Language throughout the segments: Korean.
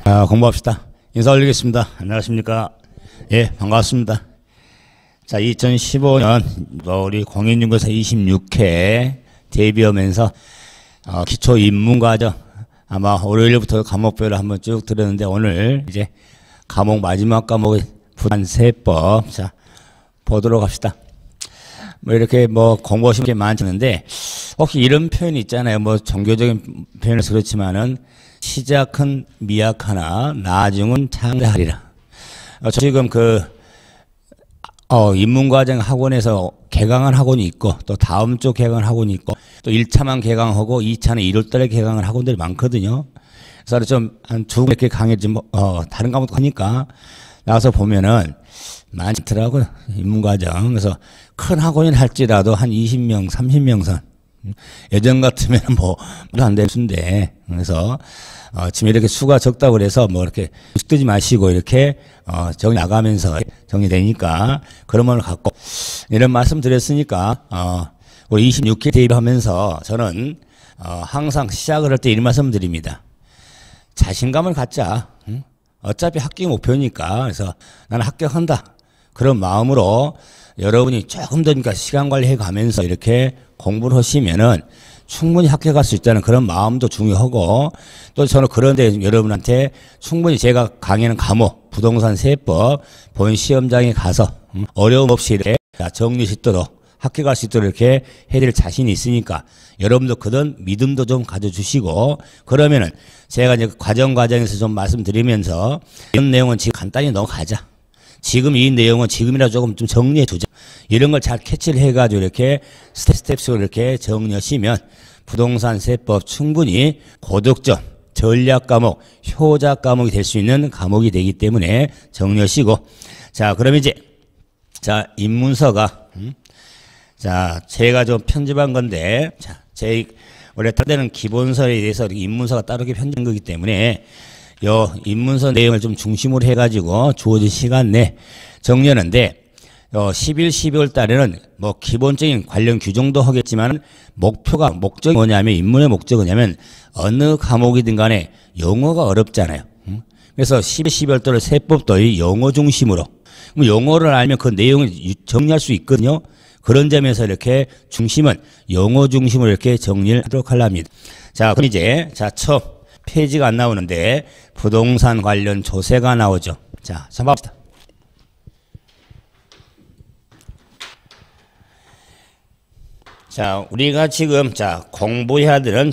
공부합시다. 인사 올리겠습니다. 안녕하십니까. 예, 반갑습니다. 자, 2015년 우리 공인중개사 26회 데뷔하면서 기초 입문과정 아마 월요일부터 과목별로 한번 쭉 들었는데 오늘 이제 과목 마지막 과목의 부동산세법 자 보도록 합시다. 뭐 이렇게 공부하시는 게 많는데 혹시 이런 표현이 있잖아요. 종교적인 표현에서 그렇지만은 시작은 미약하나 나중은 창대하리라. 지금 입문과정 학원에서 개강한 학원이 있고 또 다음 주 개강한 학원이 있고 또 1차만 개강하고 2차는 1월달에 개강한 학원들이 많거든요. 그래서 좀 한 두 번 이렇게 강의지 다른 과목도 하니까 나와서 보면은 많더라고요. 입문과정. 그래서 큰 학원이 할지라도 한 20명, 30명 선. 예전 같으면 안 될 수인데. 그래서, 지금 이렇게 수가 적다고 그래서 이렇게 뜨지 마시고 이렇게, 정리 나가면서 정리되니까 그런 마음을 갖고 이런 말씀 드렸으니까, 우리 26회 데뷔하면서 저는, 항상 시작을 할 때 이런 말씀 드립니다. 자신감을 갖자. 어차피 합격 목표니까. 그래서 나는 합격한다. 그런 마음으로 여러분이 조금 더 시간 관리해 가면서 이렇게 공부를 하시면은 충분히 합격할 수 있다는 그런 마음도 중요하고 또 저는 그런데 여러분한테 충분히 제가 강의하는 과목 부동산 세법 본 시험장에 가서 어려움 없이 이렇게 정리 짓도록 합격할 수 있도록 이렇게 해드릴 자신이 있으니까 여러분도 그런 믿음도 좀 가져주시고 그러면은 제가 이제 과정에서 좀 말씀드리면서 이런 내용은 지금 간단히 넘어가자. 지금 이 내용은 지금이라 조금 좀 정리해 두자. 이런 걸 잘 캐치를 해가지고 이렇게 스텝스로 이렇게 정리하시면 부동산 세법 충분히 고득점, 전략 과목, 효자 과목이 될 수 있는 과목이 되기 때문에 정리하시고 자, 그럼 이제 자, 입문서가 자, 제가 좀 편집한 건데 자, 원래 다른 기본서에 대해서 입문서가 따르게 편집한 거기 때문에 요 입문서 내용을 좀 중심으로 해가지고 주어진 시간 내 정리하는데 11, 12월 달에는 기본적인 관련 규정도 하겠지만 목적이 뭐냐면 입문의 목적은 뭐냐면 어느 과목이든 간에 영어가 어렵잖아요. 그래서 11, 12월 달에 세법도 이 영어 중심으로 영어를 알면 그 내용을 정리할 수 있거든요. 그런 점에서 이렇게 중심은 영어 중심으로 이렇게 정리를 하도록 하랍니다. 자, 그럼 이제 처음 페이지가 안 나오는데 부동산 관련 조세가 나오죠. 자, 한번 봅시다. 자, 우리가 지금 공부해야 되는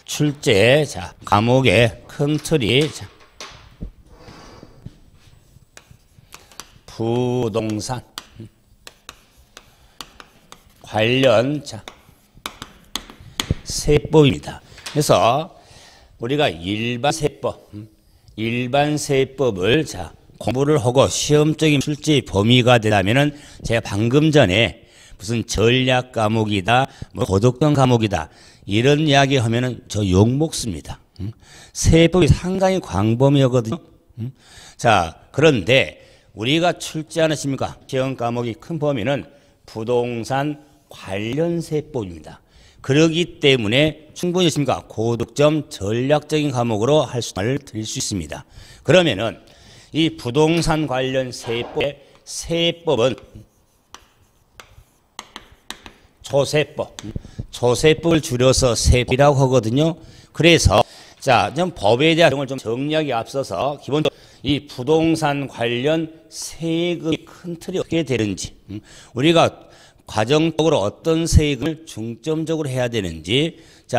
출제 과목의 큰 틀이 부동산 관련 세법입니다. 그래서 우리가 일반 세법을 공부를 하고 시험적인 출제 범위가 되려면은 제가 방금 전에 무슨 전략 과목이다, 고득점 과목이다 이런 이야기 하면은 저 욕먹습니다. 세법이 상당히 광범위하거든요. 자, 그런데 우리가 출제하는 시험 과목이 큰 범위는 부동산 관련 세법입니다. 그러기 때문에 충분히 고득점 전략적인 과목으로 말을 드릴 수 있습니다. 그러면은 이 부동산 관련 세법은 조세법을 줄여서 세법이라고 하거든요. 그래서 좀 법에 대한 내용을 좀 정리하기 앞서서 기본적으로 이 부동산 관련 세금이 큰 틀이 어떻게 되는지 우리가 과정적으로 어떤 세금을 중점적으로 해야 되는지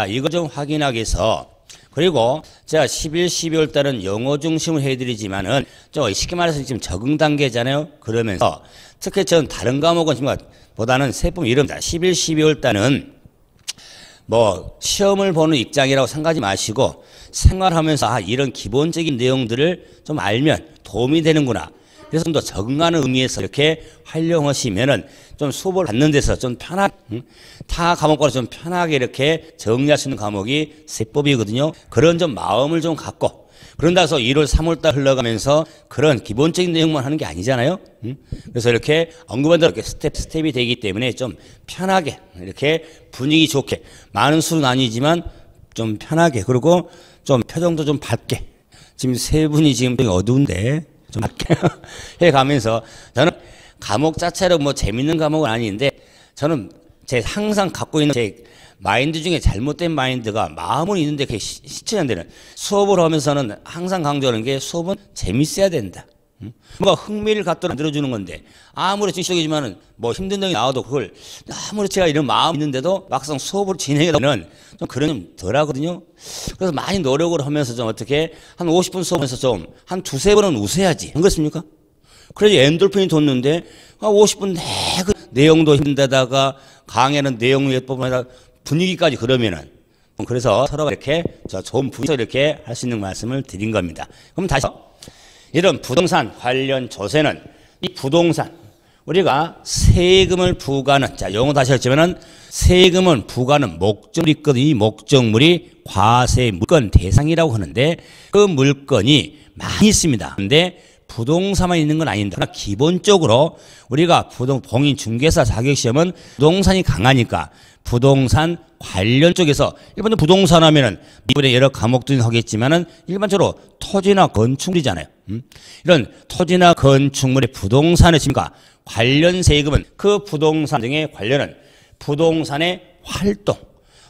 이거 좀 확인하기 위해서 그리고 11, 12월 달은 영어 중심으로 해드리지만은 쉽게 말해서 지금 적응 단계잖아요. 그러면서 특히 전 다른 과목은 보다는 세법 이름입니다. 11, 12월 달은 시험을 보는 입장이라고 생각하지 마시고 생활하면서 이런 기본적인 내용들을 좀 알면 도움이 되는구나. 그래서 좀 더 적응하는 의미에서 이렇게 활용하시면은 좀 수업을 받는 데서 좀 편하게, 타 과목보다 좀 편하게 이렇게 정리할 수 있는 과목이 세법이거든요. 그런 좀 마음을 좀 갖고, 그런다 해서 1월, 3월달 흘러가면서 그런 기본적인 내용만 하는 게 아니잖아요. 그래서 이렇게 언급한 대로 이렇게 스텝이 되기 때문에 좀 편하게, 이렇게 분위기 좋게, 많은 수는 아니지만 좀 편하게, 그리고 좀 표정도 좀 밝게, 지금 세 분이 지금 되게 어두운데 좀 해가면서 저는 과목 자체로 뭐 재밌는 과목은 아닌데 저는 제 항상 갖고 있는 제 마인드 중에 잘못된 마인드가 마음은 있는데 그게 실천이 안 되는 수업을 하면서는 항상 강조하는 게 수업은 재밌어야 된다. 뭔가 흥미를 갖도록 만들어주는 건데 아무리 지식이지만은 뭐 힘든 점이 나와도 그걸 아무리 제가 이런 마음이 있는데도 막상 수업을 진행하면 좀 그런 좀 덜하거든요. 그래서 많이 노력을 하면서 좀 어떻게 한 50분 수업하면서 좀 한 두세 번은 웃어야지. 안 그렇습니까? 그래야지 엔돌핀이 돋는데 50분 내그 내용도 힘든데다가 강의하는 내용 예법에다 분위기까지 그러면은 그래서 서로가 이렇게 좋은 분위기에서 이렇게 할 수 있는 말씀을 드린 겁니다. 그럼 다시 이런 부동산 관련 조세는 이 부동산 우리가 세금을 부과하는 자 영어 다시 했지만은 세금은 부과하는 목적물이 있거든요. 이 목적물이 과세 물건 대상이라고 하는데 그 물건이 많이 있습니다. 그런데 부동산만 있는 건 아닙니다. 그러나 기본적으로 우리가 공인중개사 자격시험은 부동산이 강하니까 부동산 관련 쪽에서 일반적으로 부동산 하면은 이번에 여러 과목들이 하겠지만은 일반적으로 토지나 건축물이잖아요. 이런 토지나 건축물의 부동산의 지금과 관련 세금은 그 부동산 등에 관련은 부동산의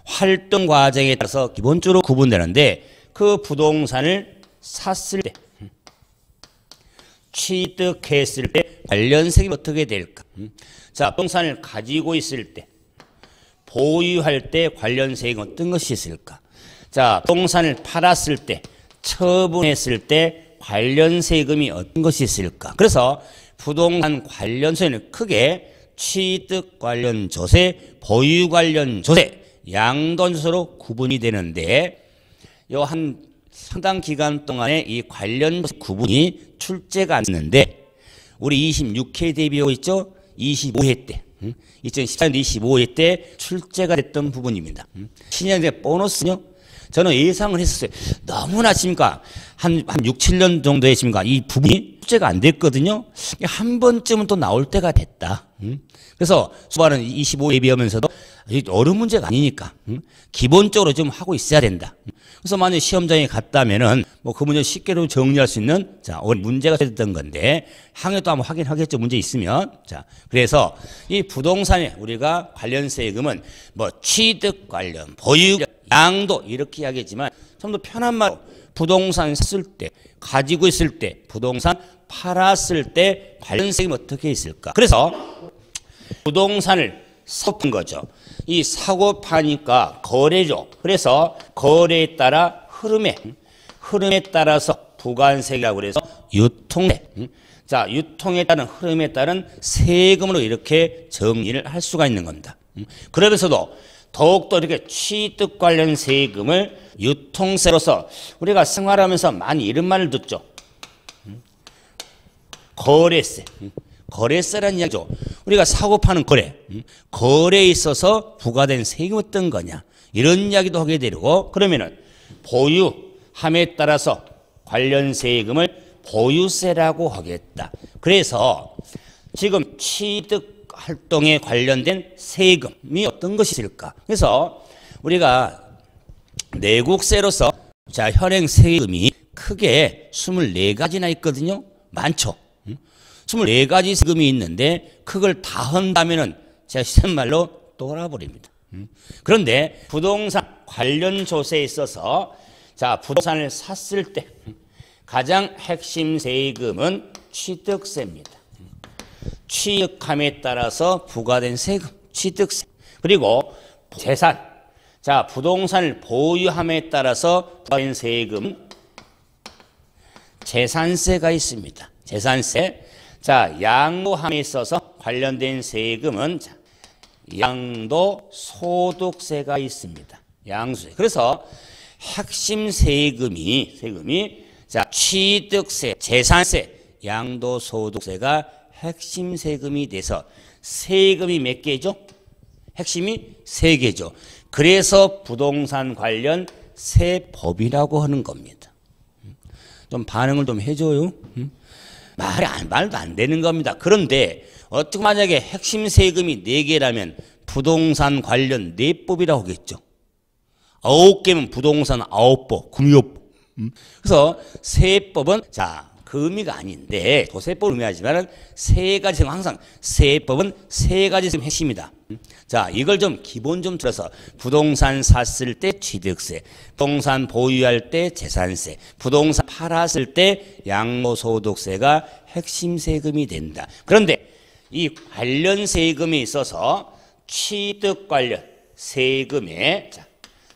활동 과정에 따라서 기본적으로 구분되는데 그 부동산을 샀을 때 취득했을 때 관련 세금이 어떻게 될까? 자, 부동산을 가지고 있을 때 보유할 때 관련 세금 어떤 것이 있을까? 자, 부동산을 팔았을 때 처분했을 때 관련 세금이 어떤 것이 있을까? 그래서 부동산 관련세는 크게 취득 관련 조세, 보유 관련 조세, 양도조세로 구분이 되는데 요 한 상당 기간 동안에 이 관련 구분이 출제가 안 됐는데 우리 26회 대비하고 있죠? 25회 때 2014년 25회 때 출제가 됐던 부분입니다. 신약의 보너스요? 저는 예상을 했었어요. 너무나 지금까 한 6, 7년 정도 했습니까? 이 부분이 출제가 안 됐거든요. 한 번쯤은 또 나올 때가 됐다. 그래서 수반은 25회 대비하면서도 어려운 문제가 아니니까 기본적으로 좀 하고 있어야 된다. 그래서 만약 시험장에 갔다면은 뭐 그 문제 쉽게 좀 정리할 수 있는 자 문제가 됐던 건데 항해 또 한번 확인하겠죠. 문제 있으면 자 그래서 이 부동산에 우리가 관련 세금은 뭐 취득 관련, 보유, 양도 이렇게 하겠지만 좀 더 편한 말로 부동산 샀을 때, 가지고 있을 때, 부동산 팔았을 때 관련 세금이 어떻게 있을까? 그래서 부동산을 샀던 거죠. 이 사고 파니까 거래죠. 그래서 거래에 따라 흐름에 따라서 부가세라고 그래서 유통세. 자, 유통에 따른 흐름에 따른 세금으로 이렇게 정리를 할 수가 있는 겁니다. 그러면서도 더욱더 이렇게 취득 관련 세금을 유통세로서 우리가 생활하면서 많이 이런 말을 듣죠. 거래세. 거래세라는 이야기죠. 우리가 사고 파는 거래에 있어서 부과된 세금이 어떤 거냐. 이런 이야기도 하게 되고 그러면은 보유함에 따라서 관련 세금을 보유세라고 하겠다. 그래서 지금 취득 활동에 관련된 세금이 어떤 것이 있을까? 그래서 우리가 내국세로서 자 현행 세금이 크게 24가지나 있거든요. 많죠. 24가지 세금이 있는데 그걸 다 한다면은 제가 시간말로 돌아버립니다. 그런데 부동산 관련 조세에 있어서 자 부동산을 샀을 때 가장 핵심 세금은 취득세입니다. 취득함에 따라서 부과된 세금, 취득세. 그리고 재산. 자, 부동산을 보유함에 따라서 부과된 세금, 재산세가 있습니다. 재산세. 자, 양도함에 있어서 관련된 세금은 양도소득세가 있습니다. 양수세. 그래서 핵심 세금이 자, 취득세, 재산세, 양도소득세가 핵심 세금이 돼서 세금이 몇 개죠? 핵심이 3개죠. 그래서 부동산 관련 세법이라고 하는 겁니다. 좀 반응을 좀 해줘요. 말도 안 되는 겁니다. 그런데 어떻게 만약에 핵심 세금이 4개라면 부동산 관련 4법이라고 하겠죠. 9개면 부동산 9법, 금융법. 그래서 세법은 자, 그 의미가 아닌데 도세법을 의미하지만은 세 가지 항상 세법은 세 가지 핵심이다. 자, 이걸 좀 기본 좀 들어서 부동산 샀을 때 취득세, 부동산 보유할 때 재산세, 부동산 팔았을 때 양도소득세가 핵심 세금이 된다. 그런데 이 관련 세금에 있어서 취득 관련 세금에 자,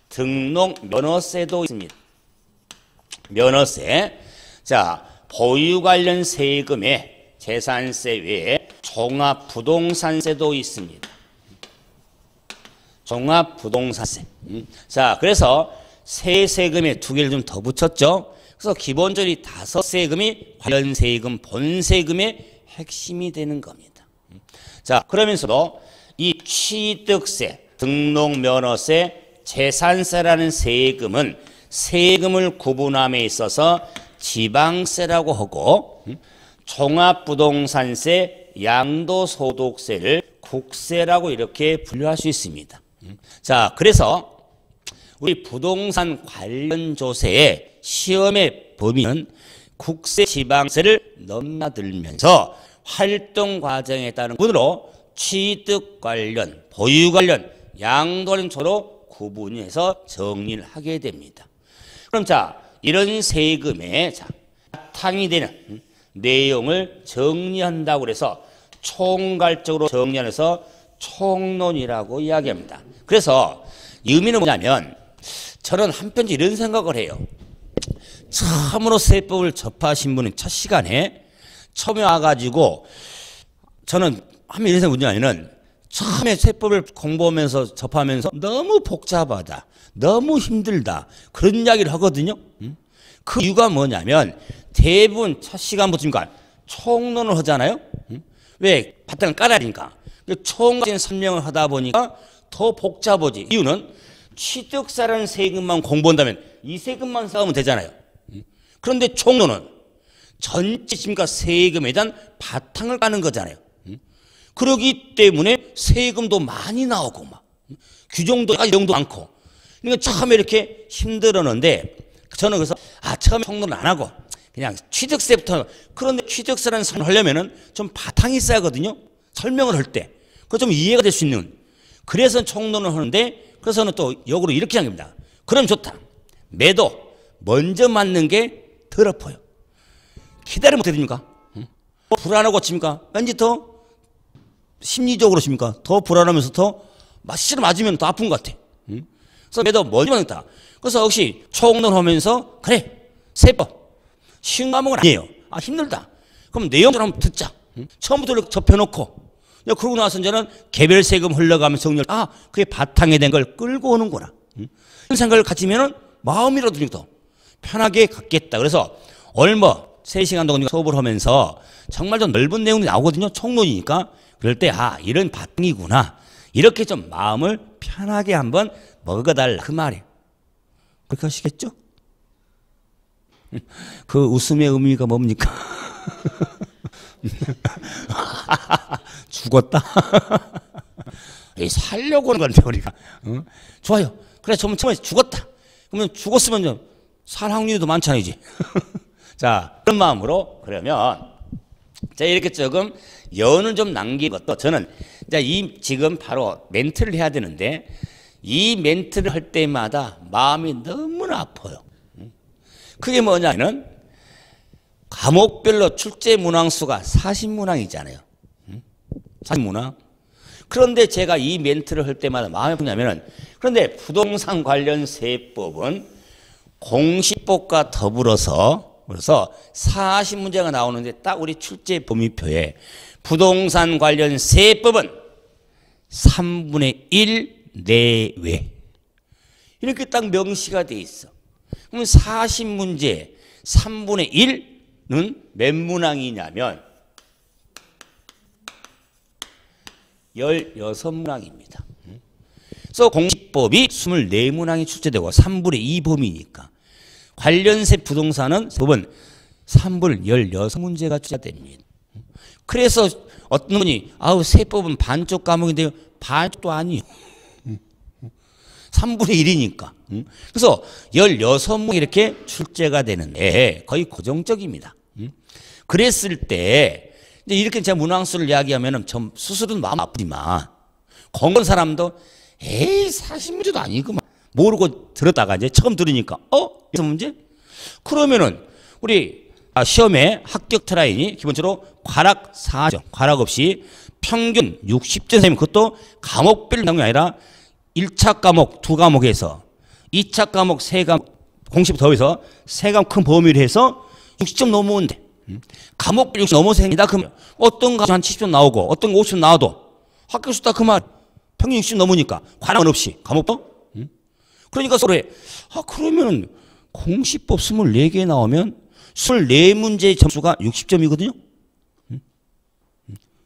등록 면허세도 있습니다. 면허세. 자, 보유 관련 세금에 재산세 외에 종합부동산세도 있습니다. 종합부동산세. 자, 그래서 세 세금에 두 개를 좀 더 붙였죠. 그래서 기본적으로 이 다섯 세금이 관련 세금, 본 세금의 핵심이 되는 겁니다. 자, 그러면서도 이 취득세, 등록면허세, 재산세라는 세금은 세금을 구분함에 있어서 지방세라고 하고 종합부동산세, 양도소득세를 국세라고 이렇게 분류할 수 있습니다. 자, 그래서 우리 부동산 관련 조세의 시험의 범위는 국세, 지방세를 넘나들면서 활동 과정에 따른 부분으로 취득 관련, 보유 관련, 양도 관련 조로 구분해서 정리를 하게 됩니다. 그럼 자, 이런 세금의 바탕이 되는 내용을 정리한다고 해서 총괄적으로 정리해서 총론이라고 이야기합니다. 그래서 이 의미는 뭐냐면 저는 한편지 이런 생각을 해요. 처음으로 세법을 접하신 분은 첫 시간에 처음에 와가지고 저는 하면 이런 생각이 뭐냐면은 처음에 세법을 공부하면서 접하면서 너무 복잡하다, 너무 힘들다 그런 이야기를 하거든요. 그 이유가 뭐냐면 대부분 첫 시간부터 총론을 하잖아요. 왜? 바탕을 깔아야 되니까. 총괄적인 설명을 하다 보니까 더 복잡하지. 이유는 취득세라는 세금만 공부한다면 이 세금만 쌓으면 되잖아요. 그런데 총론은 전체 세금에 대한 바탕을 까는 거잖아요. 그러기 때문에 세금도 많이 나오고 막 규정도 내용도 많고 그러니까 처음에 이렇게 힘들었는데 저는 그래서 처음에 총론을 안 하고 그냥 취득세부터. 그런데 취득세라는 설명을 하려면은 좀 바탕이 있어야 하거든요. 설명을 할 때. 그거 좀 이해가 될 수 있는. 그래서 총론을 하는데 그래서는 또 역으로 이렇게 생각합니다. 그럼 좋다. 매도 먼저 맞는 게 덜 아파요. 기다리면 어떻게 됩니까? 불안하고 칩니까? 왠지 더 심리적으로 칩니까? 더 불안하면서 더 실을 맞으면 더 아픈 것 같아. 그래서 매도 먼저 맞는다. 그래서 역시 총론하면서 그래 세법 쉬운 과목은 아니에요. 힘들다. 그럼 내용을 한번 듣자. 처음부터 이렇게 접해놓고 그러고 나서 이제는 개별 세금 흘러가면서 정리를 그게 바탕에 된 걸 끌고 오는구나. 이런 생각을 가지면은 마음이라도 좀 더 편하게 갖겠다. 그래서 얼마 3시간 동안 수업을 하면서 정말 좀 넓은 내용이 나오거든요. 총론이니까. 그럴 때 이런 바탕이구나. 이렇게 좀 마음을 편하게 한번 먹어달라 그 말이에요. 그렇게 하시겠죠? 그 웃음의 의미가 뭡니까? 죽었다. 살려고 하는 건데 우리가. 좋아요. 그래 처음에 죽었다. 그러면 죽었으면 살 확률이 더 많잖아요 이제. 자, 그런 마음으로 그러면 자, 이렇게 조금 연을 좀 남긴 것도 저는 지금 바로 멘트를 해야 되는데 이 멘트를 할 때마다 마음이 너무나 아파요. 그게 뭐냐면 과목별로 출제 문항수가 40문항이잖아요. 40문항. 그런데 제가 이 멘트를 할 때마다 마음이 아프냐면은 그런데 부동산 관련 세법은 공시법과 더불어서 그래서 40문제가 나오는데 딱 우리 출제 범위표에 부동산 관련 세법은 3분의 1 내외 이렇게 딱 명시가 돼 있어. 그럼 40문제 3분의 1은 몇 문항이냐면 16문항입니다. 그래서 공시법이 24문항이 출제되고 3분의 2 범위니까 관련세 부동산은 법은 3분의 16문제가 출제됩니다. 그래서 어떤 분이 세법은 반쪽 과목인데요. 반쪽도 아니에요. 3분의 1이니까. 그래서 16문 이렇게 출제가 되는데 거의 고정적입니다. 그랬을 때 이제 이렇게 제가 문항수를 이야기하면은 좀 스스로는 마음 아프지만 공부한 사람도 에이 40문제도 아니구만 모르고 들었다가 이제 처음 들으니까 여섯 문제? 그러면은 우리 시험에 합격 트라인이 기본적으로 과락 4점, 과락 없이 평균 60점 선생님 그것도 과목별 내용이 아니라 1차 과목 2과목에서 2차 과목 3과목 공식 더해서 3과목 큰 범위를 해서 60점 넘으면 돼. 과목별 60점 넘어서 행이다. 그러면 어떤 거 한 70점 나오고 어떤 거 50점 나와도 합격 수다 그 말 평균 60점 넘으니까 과락은 없이 과목도 그러니까 서로 그러면 공시법 24개 나오면 24문제 점수가 60점이거든요.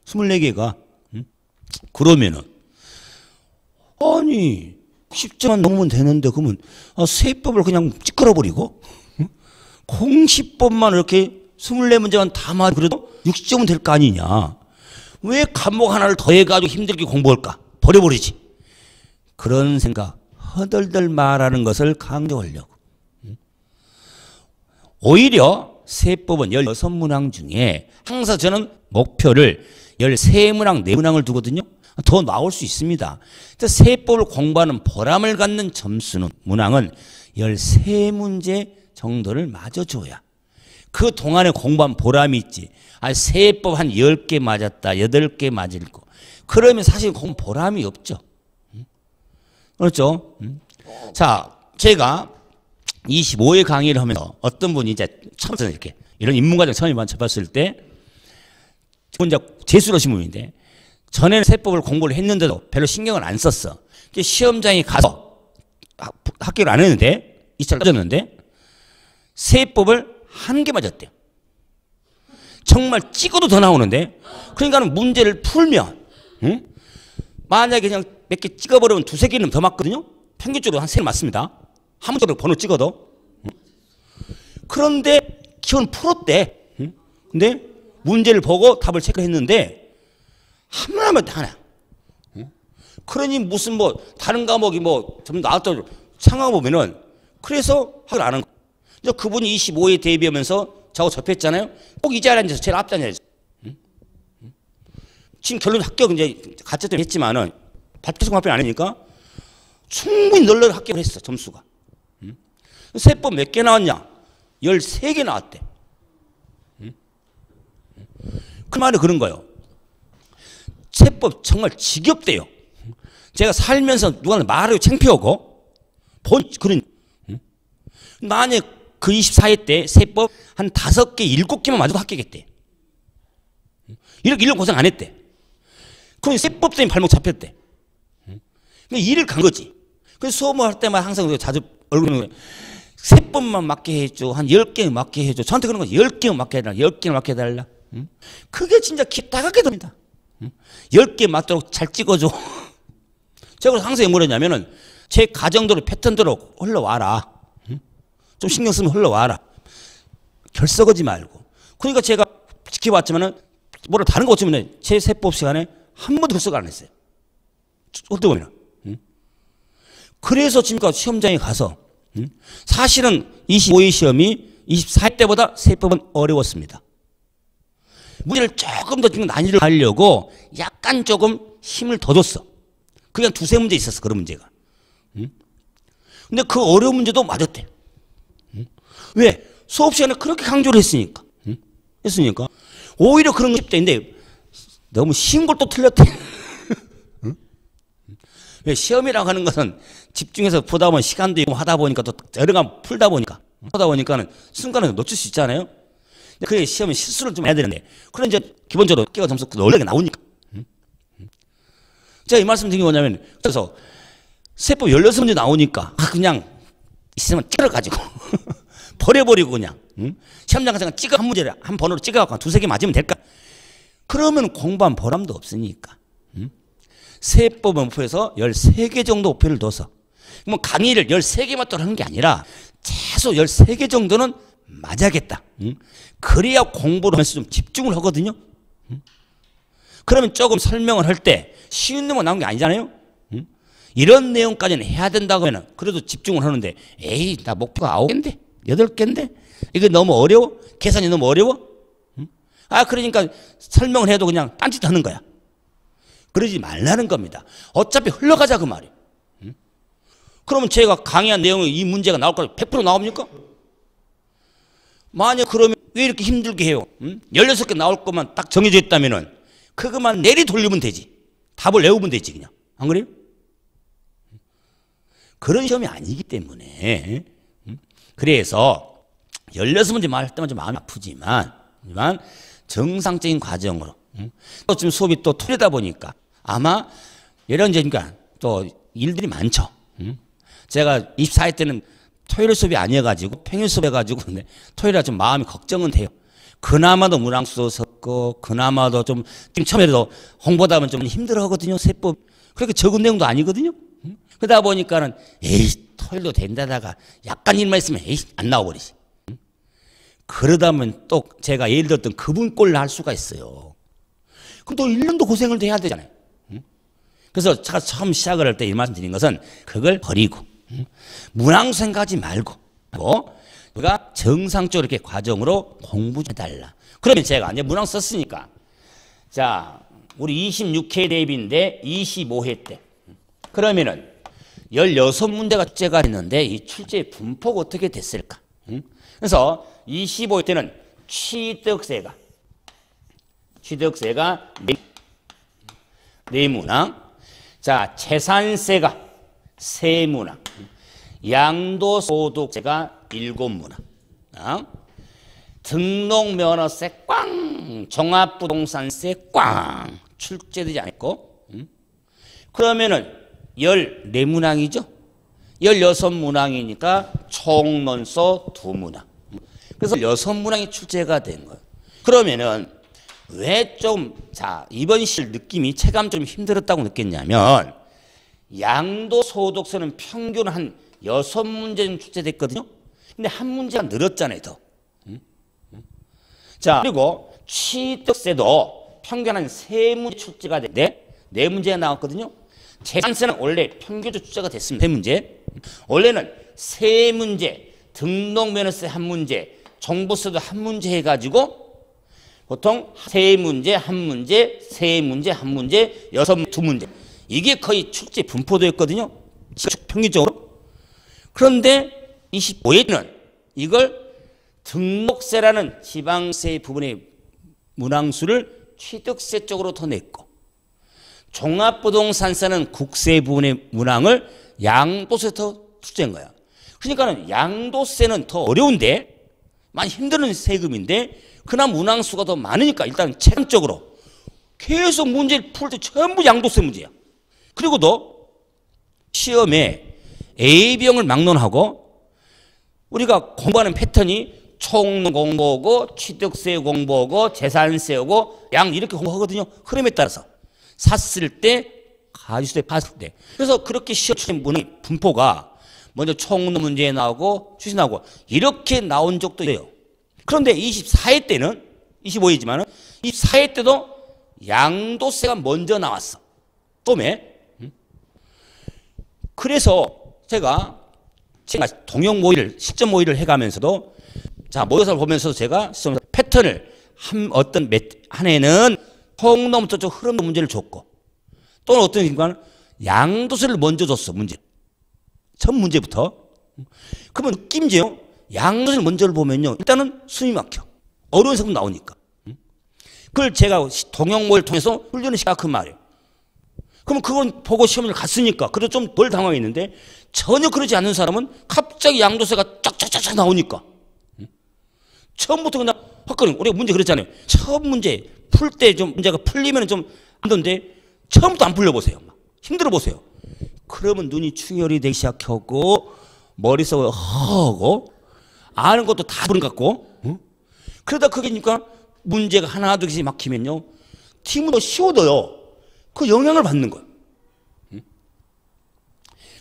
24개가. 그러면은 아니 60점만 넘으면 되는데 그러면 세법을 그냥 찌끄러버리고 공시법만 이렇게 24문제만 다 맞아 그래도 60점은 될 거 아니냐. 왜 과목 하나를 더해가지고 힘들게 공부할까? 버려버리지. 그런 생각 허덜덜 말하는 것을 강조하려고. 오히려 세법은 16문항 중에 항상 저는 목표를 13문항, 4문항을 두거든요. 더 나올 수 있습니다. 세법을 공부하는 보람을 갖는 점수는 문항은 13문제 정도를 맞아줘야 그 동안에 공부한 보람이 있지. 세법 한 10개 맞았다, 8개 맞을 거. 그러면 사실 공부 보람이 없죠. 그렇죠? 자, 제가 25회 강의를 하면서 어떤 분이 이제 처음 이렇게 이런 입문과정 처음 접했을 때 혼자 재수를 하신 분인데 전에는 세법을 공부를 했는데도 별로 신경을 안 썼어. 시험장에 가서 합격을 안 했는데 2차를 떨어졌는데 세법을 한 개 맞았대요. 정말 찍어도 더 나오는데 그러니까는 문제를 풀면 만약에 그냥 몇 개 찍어버리면 2-3개는 더 맞거든요. 평균적으로 한 3개 맞습니다. 한 문제로 번호 찍어도. 그런데 기본 풀었대. 근데 문제를 보고 답을 체크했는데 하나만 하나. 그러니 무슨 뭐 다른 과목이 뭐 좀 나왔다 상황 보면은 그래서 합격을 안 한 거예요. 이제 그분이 25회 대비하면서 저하고 접했잖아요. 꼭 이 자리에 앉아서 제일 앞자리에 앉아서. 지금 결론 합격 이제 가짜 때문에 했지만은 발표성 발표 안 하니까 충분히 널널 합격을 했어 점수가. 세법 몇 개 나왔냐? 13개 나왔대. 그 말이 그런 거예요. 세법 정말 지겹대요. 제가 살면서 누구한테 말하기 창피하고 그런 만약 그 24회 때 세법 한 5개, 7개만 맞아도 합격했대. 이렇게 고생 안 했대. 그럼 세법 때문에 발목 잡혔대. 일을 간 거지. 그래서 수업을 할 때마다 항상 자주 얼굴에 세법만 맞게 해줘. 한 10개 맞게 해줘. 저한테 그런 거 10개 맞게 해달라. 10개 맞게 해달라. 그게 진짜 따갑게 됩니다. 10개 맞도록 잘 찍어줘. 제가 그래서 항상 뭐라 했냐면은 제 가정대로 패턴대로 흘러와라. 좀 신경 쓰면 흘러와라. 결석하지 말고. 그러니까 제가 지켜봤지만은 뭐라 다른 거 어쩌면 제 세법 시간에 한 번도 결석 안 했어요. 어떻게 보면. 그래서 지금까지 시험장에 가서 사실은 25회 시험이 24회 때보다 세법은 어려웠습니다. 문제를 조금 더 지금 난이도를 하려고 약간 조금 힘을 더 줬어. 그냥 2-3문제 있었어. 그런 문제가. 근데 그 어려운 문제도 맞았대. 왜? 수업 시간에 그렇게 강조를 했으니까. 오히려 그런 거 쉽대인데 너무 쉬운 걸 또 틀렸대. 왜? 시험이라고 하는 것은 집중해서 보다 보면 시간도 있고 하다 보니까 또 여러 번 풀다 보니까는 순간에 놓칠 수 있잖아요. 그래 시험에 실수를 좀 해야 되는데 그런 이제 기본적으로 합격 점수 널널하게 나오니까. 제가 이 말씀 드린 게 뭐냐면 그래서 세법 16문제 나오니까 그냥 있으면 찍어가지고 버려버리고 그냥 시험장 가서 찍어 한 문제를 한 번호로 찍어갖고 2-3개 맞으면 될까? 그러면 공부한 보람도 없으니까. 세법 목표에서 13개 정도 목표를 둬서 뭐 강의를 13개만 또 하는 게 아니라 최소 13개 정도는 맞아야겠다. 그래야 공부를 하면서 좀 집중을 하거든요. 그러면 조금 설명을 할 때 쉬운 놈만 나온 게 아니잖아요. 이런 내용까지는 해야 된다고 하면 그래도 집중을 하는데 에이 나 목표가 9개인데 8개인데 이게 너무 어려워? 계산이 너무 어려워? 아 그러니까 설명을 해도 그냥 딴짓 하는 거야. 그러지 말라는 겁니다. 어차피 흘러가자 그 말이에요. 그러면 제가 강의한 내용에 이 문제가 나올 거 100% 나옵니까? 만약 그러면 왜 이렇게 힘들게 해요? 16개 나올 것만 딱 정해져 있다면은 그것만 내리 돌리면 되지. 답을 외우면 되지 그냥. 안 그래요? 그런 시험이 아니기 때문에 그래서 16문제 말할 때만 좀 마음이 아프지만 정상적인 과정으로 또 지금 수업이 또 토요일이다 보니까 아마 이런 이제니까 또 일들이 많죠. 제가 24회 때는 토요일 수업이 아니어가지고 평일 수업 해가지고 근데 토요일에 좀 마음이 걱정은 돼요. 그나마도 문항수도 섞고 그나마도 좀 처음에도 홍보다 하면 좀 힘들어하거든요. 세법 그렇게 적은 내용도 아니거든요. 그러다 보니까는 에이 토요일도 된다다가 약간 일만 있으면 에이 안 나와버리지. 그러다 보면 또 제가 예를 들었던 그분 꼴을 할 수가 있어요. 그럼 또 1년도 고생을 해야 되잖아요. 그래서 제가 처음 시작을 할 때 이 말씀 드린 것은 그걸 버리고 문항 생각하지 말고 우리가 정상적으로 이렇게 과정으로 공부해달라. 그러면 제가 이제 문항 썼으니까 자 우리 26회 대비인데 25회 때 그러면은 16문제가 출제가 됐는데 이 출제 분포가 어떻게 됐을까? 그래서 25회 때는 취득세가 네 문항, 자 재산세가 세 문항, 양도소득세가 7문항, 등록면허세 꽝, 종합부동산세 꽝 출제되지 않았고 그러면은 14문항이죠. 16문항이니까 총 논서 2문항. 그래서 6문항이 출제가 된 거예요. 그러면은 왜 좀 자 이번 실 느낌이 체감적으로 힘들었다고 느꼈냐면 양도소득세는 평균 한 6문제는 출제됐거든요. 근데 한 문제가 늘었잖아요. 더. 자 그리고 취득세도 평균 한 3문제 출제가 됐는데 4문제가 나왔거든요. 재산세는 원래 평균적으로 출제가 됐습니다. 3문제. 원래는 3문제, 등록면허세 1문제, 종부세도 1문제 해가지고 보통 3문제, 1문제, 3문제, 1문제, 2문제. 이게 거의 출제 분포도였거든요. 평균적으로. 그런데 25회는 이걸 등록세라는 지방세 부분의 문항수를 취득세 쪽으로 더 냈고 종합부동산세는 국세 부분의 문항을 양도세 더 출제한 거야. 그러니까 양도세는 더 어려운데 많이 힘드는 세금인데 그나마 문항수가 더 많으니까 일단 체감적으로 계속 문제를 풀 때 전부 양도세 문제야. 그리고 또 시험에 A병을 막론하고 우리가 공부하는 패턴이 총 공부하고 취득세 공부하고 재산세하고 양 이렇게 공부하거든요. 흐름에 따라서 샀을 때 가지수세 봤을 때 그래서 그렇게 시험 출제 분포가 먼저 총 문제에 나오고 추시 나오고 이렇게 나온 적도 있어요. 그런데 24회 때는 25회지만 24회 때도 양도세가 먼저 나왔어. 처음에. 그래서 제가 동영 모의를 실전 모의를 해가면서도 자 모의고사를 보면서도 제가 패턴을 한 해는 통로부터 좀 흐름 문제를 줬고 또는 어떤 순간 양도세를 먼저 줬어. 문제 첫 문제부터. 그러면 느낌이죠. 양도세를 먼저를 보면요 일단은 숨이 막혀. 어려운 성분 나오니까. 그걸 제가 동영 모의를 통해서 훈련을 시작한 말이에요. 그러면 그건 보고 시험을 갔으니까 그래도 좀 덜 당황했는데 전혀 그러지 않는 사람은 갑자기 양도세가 쫙쫙쫙 나오니까 처음부터 그냥 헛거리고 우리가 문제 그랬잖아요. 처음 문제 풀 때 좀 문제가 풀리면 좀 안던데 처음부터 안 풀려보세요. 힘들어 보세요. 그러면 눈이 충혈이 되기 시작하고 머릿속에 허하고 아는 것도 다 버린 것 같고 그러다 그게니까 문제가 하나 둘씩 막히면요 팀은 더 쉬워져요. 그 영향을 받는 거예요.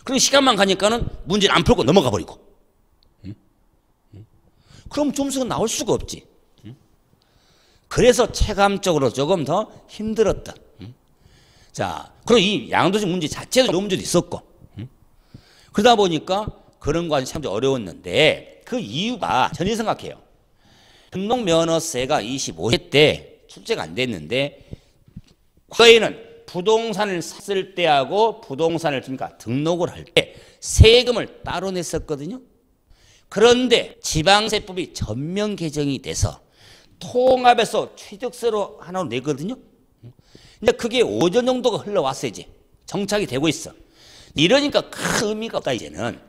그리고 시간만 가니까는 문제를 안 풀고 넘어가 버리고 그럼 점수가 나올 수가 없지. 그래서 체감적으로 조금 더 힘들었다. 자, 그리고 이 양도세 문제 자체도 여러 문제도 있었고, 그러다 보니까 그런 과정이 참 어려웠는데 그 이유가 전혀 생각해요. 등록면허세가 25세 때 출제가 안 됐는데 과거에는 부동산을 샀을 때하고 부동산을 그러니까 등록을 할 때 세금을 따로 냈었거든요. 그런데 지방세법이 전면 개정이 돼서 통합해서 취득세로 하나 내거든요. 근데 그게 5년 정도가 흘러왔어. 이제 정착이 되고 있어. 이러니까 큰 의미가 없다 이제는.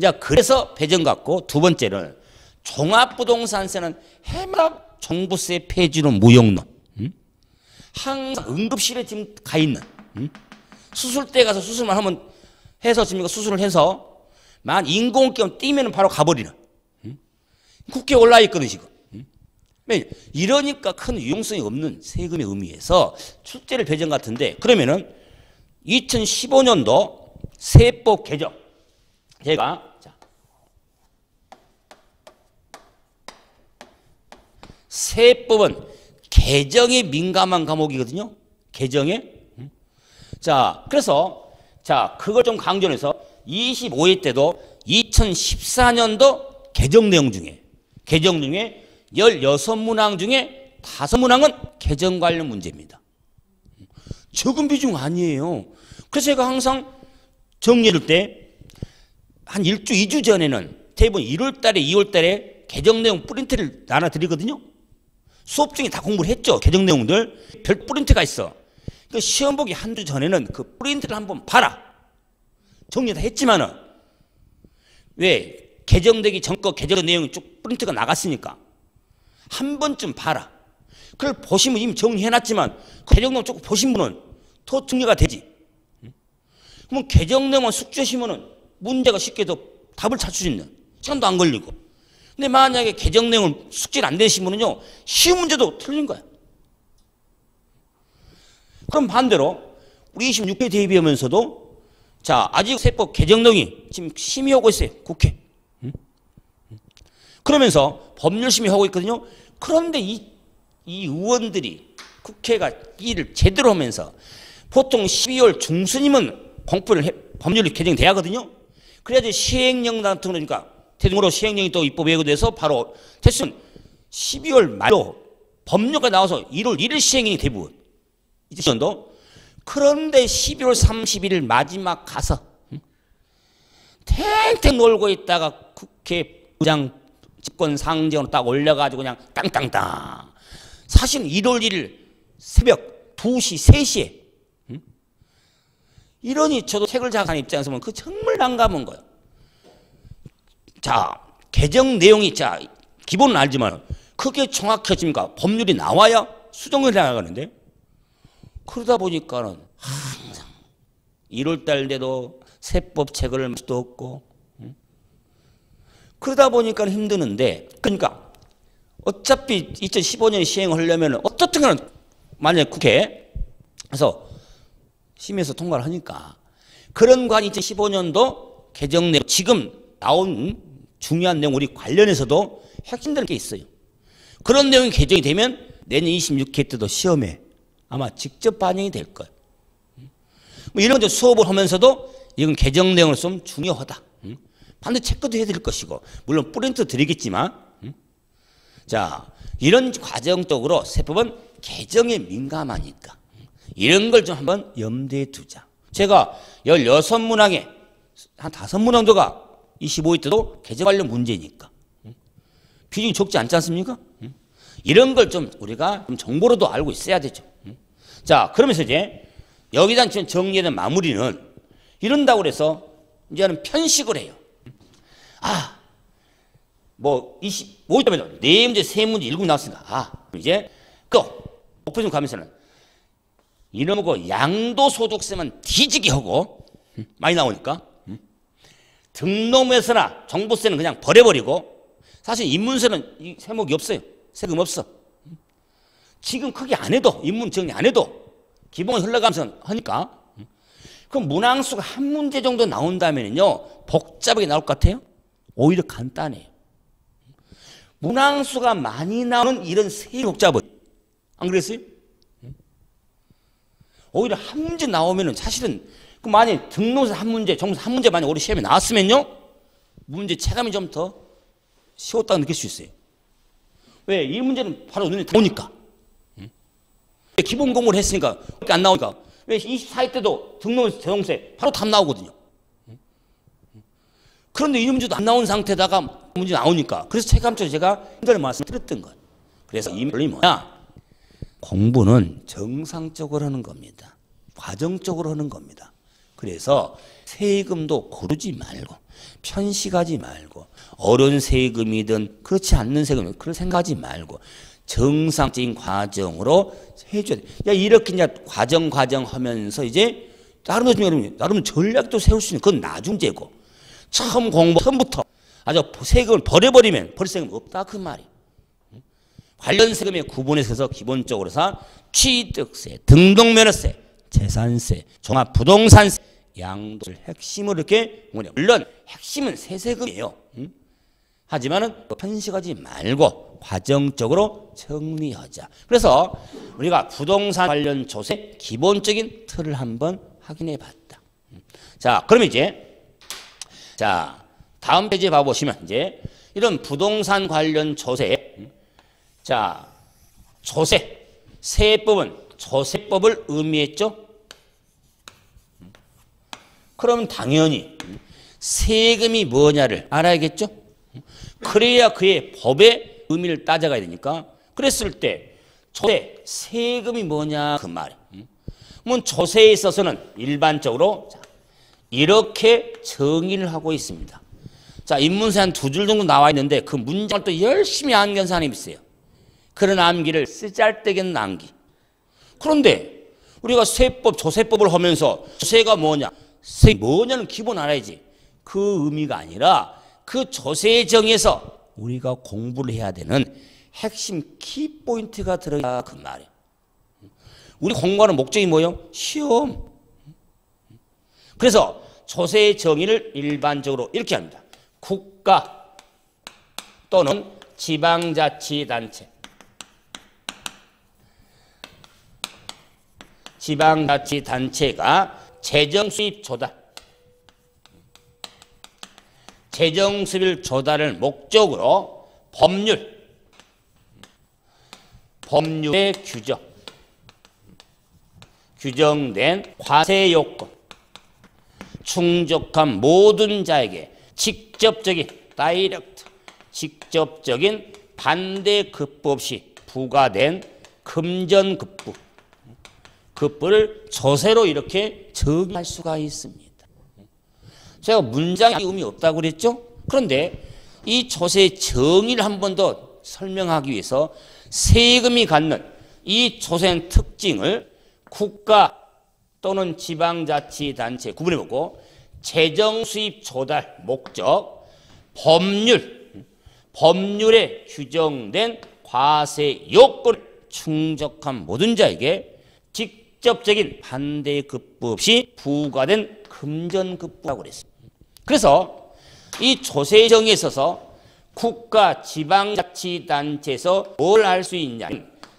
자, 그래서 배정 갖고 두 번째는 종합부동산세는 해마다 종부세 폐지로 무용론. 항상 응급실에 지금 가 있는. 수술대 가서 수술만 하면 해서 지금 수술을 해서 만 인공기관 뛰면 바로 가버리는. 국회에 올라 있거든 지금. 이러니까 큰 유용성이 없는 세금의 의미에서 출제를 배정 같은데 그러면은 2015년도 세법 개정 제가 세법은 개정에 민감한 과목이거든요. 개정에. 자, 그래서 자, 그걸 좀 강조해서 25회 때도 2014년도 개정 내용 중에 16문항 중에 5문항은 개정 관련 문제입니다. 적은 비중 아니에요. 그래서 제가 항상 정리할 때 한 1주, 2주 전에는 대부분 1월 달에 2월 달에 개정 내용 프린트를 나눠 드리거든요. 수업 중에 다 공부를 했죠. 개정 내용들. 별 프린트가 있어. 그 시험 보기 한주 전에는 그 프린트를 한번 봐라. 정리 다 했지만은 왜 개정되기 전 거 개정 내용이 쭉 프린트가 나갔으니까 한 번쯤 봐라. 그걸 보시면 이미 정리해놨지만 그 개정 내용 조금 보신 분은 더 정리가 되지. 그러면 개정 내용만 숙지하시면은 문제가 쉽게 더 답을 찾을 수 있는 시간도 안 걸리고. 근데 만약에 개정 내용을 숙지를 안 되시면은요 쉬운 문제도 틀린 거야. 그럼 반대로 우리 26회 대비하면서도 자 아직 세법 개정 내용이 지금 심의하고 있어요. 국회. 그러면서 법률 심의하고 있거든요. 그런데 이 의원들이 국회가 일을 제대로 하면서 보통 12월 중순이면 법률이 개정돼야 하거든요. 그래야지 시행령 같은 거 그러니까 대중으로 시행령이 또 입법 예고돼서 바로 됐으면 12월 말로 법률가 나와서 1월 1일 시행령이 대부분 이제 년도. 그런데 12월 31일 마지막 가서 탱탱 놀고 있다가 국회 부장 집권 상정으로 딱 올려가지고 그냥 땅땅땅. 사실 1월 1일 새벽 2시, 3시에 이러니 저도 책을 작성하는 입장에서 보면 그 정말 난감한 거예요. 자, 개정 내용이 자 기본은 알지만 그게 정확해집니까? 법률이 나와야 수정을 해나가는데 그러다 보니까는 항상 1월 달 돼도 세법 책을 할 수도 없고 그러다 보니까 힘드는데 그러니까 어차피 2015년에 시행을 하려면 어떻든 만약에 국회에서 심의해서 통과를 하니까 그런 관 2015년도 개정 내용 지금 나온 중요한 내용 우리 관련해서도 핵심되는 게 있어요. 그런 내용이 개정이 되면 내년 26회 때도 시험에 아마 직접 반영이 될 거예요. 뭐 이런 수업을 하면서도 이건 개정 내용으로 좀 중요하다. 반드시 체크도 해드릴 것이고 물론 프린트 드리겠지만 자 이런 과정적으로 세법은 개정에 민감하니까 이런 걸 좀 한번 염두에 두자. 제가 16문항에 한 5문항 정도가 25회 때도 개정 관련 문제니까 비중이 적지 않지 않습니까? 이런 걸 좀 우리가 좀 정보로도 알고 있어야 되죠. 자 그러면서 이제 여기다 정리된 마무리는 이런다고 그래서 이제는 편식을 해요. 아, 뭐 25회 때면 4문제, 3문제, 1군 나왔으니까 이제 그 오프닝 가면서는 이런 거 양도소득세만 뒤지게 하고 많이 나오니까 등록면허나 종부세는 그냥 버려버리고 사실 인문세는 이 세목이 없어요. 세금 없어. 지금 크게 안 해도 인문 정리 안 해도 기본이 흘러가면서 하니까 그럼 문항수가 한 문제 정도 나온다면요 복잡하게 나올 것 같아요? 오히려 간단해요. 문항수가 많이 나오는 이런 세일 복잡은 안 그랬어요? 오히려 한 문제 나오면은 사실은 그 만약 등록사 한 문제, 정사 한 문제 만약 우리 시험에 나왔으면요, 문제 체감이 좀 더 쉬웠다고 느낄 수 있어요. 왜? 이 문제는 바로 눈에 나오니까. 기본 공부를 했으니까 안 나오니까. 왜 24회 때도 등록사 대동세 바로 답 나오거든요. 그런데 이 문제도 안 나온 상태다가 문제 나오니까. 그래서 체감적으로 제가 힘들게 말씀드렸던 거예요. 그래서 이 말이 뭐냐? 공부는 정상적으로 하는 겁니다. 과정적으로 하는 겁니다. 그래서 세금도 고르지 말고 편식하지 말고 어려운 세금이든 그렇지 않는 세금이든 그런 생각하지 말고 정상적인 과정으로 해줘야 돼. 야, 이렇게 이제 과정 하면서 이제 나름 전략도 세울 수 있는 그건 나중제고 처음 공부 처음부터 아주 세금을 버려버리면 벌 세금 없다 그 말이. 관련 세금의 구분에 있어서 기본적으로서 취득세, 등록면허세, 재산세, 종합부동산세, 양도세 핵심을 이렇게 물론 핵심은 세세금이에요. 하지만은 편식하지 말고 과정적으로 정리하자. 그래서 우리가 부동산 관련 조세 기본적인 틀을 한번 확인해 봤다. 자, 그럼 이제 자 다음 페이지에 봐보시면 이제 이런 부동산 관련 조세, 자 조세 세법은 조세법을 의미했죠. 그러면 당연히 세금이 뭐냐를 알아야겠죠. 그래야 그의 법의 의미를 따져가야 되니까. 그랬을 때 조세 세금이 뭐냐 그 말이에요. 그러면 조세에 있어서는 일반적으로 이렇게 정의를 하고 있습니다. 자, 인문서에 한 2줄 정도 나와 있는데 그 문장을 또 열심히 암기한 사람이 있어요. 그런 암기를 쓰잘데기는 암기. 그런데 우리가 세법, 조세법을 하면서 조세가 뭐냐, 세금이 뭐냐는 기본 알아야지. 그 의미가 아니라 그 조세 정에서 우리가 공부를 해야 되는 핵심 키포인트가 들어있다 그 말이에요. 우리 공부하는 목적이 뭐예요? 시험. 그래서 조세 정의를 일반적으로 이렇게 합니다. 국가 또는 지방자치단체, 지방자치단체가 재정수입 조달, 재정수입 조달을 목적으로 법률의 규정된 과세 요건 충족한 모든 자에게 직접적인 반대급부 없이 부과된 급부를 조세로 이렇게 정의할 수가 있습니다. 제가 문장이 의미 없다고 그랬죠? 그런데 이 조세 정의를 한 번 더 설명하기 위해서 세금이 갖는 이 조세의 특징을 국가 또는 지방자치단체 구분해보고 재정수입 조달 목적, 법률에 규정된 과세 요건을 충족한 모든 자에게 직접적인 반대급부 없이 부과된 금전급부라고 그랬습니다. 그래서 이 조세 정의에 있어서 국가 지방자치단체에서 뭘 할 수 있냐,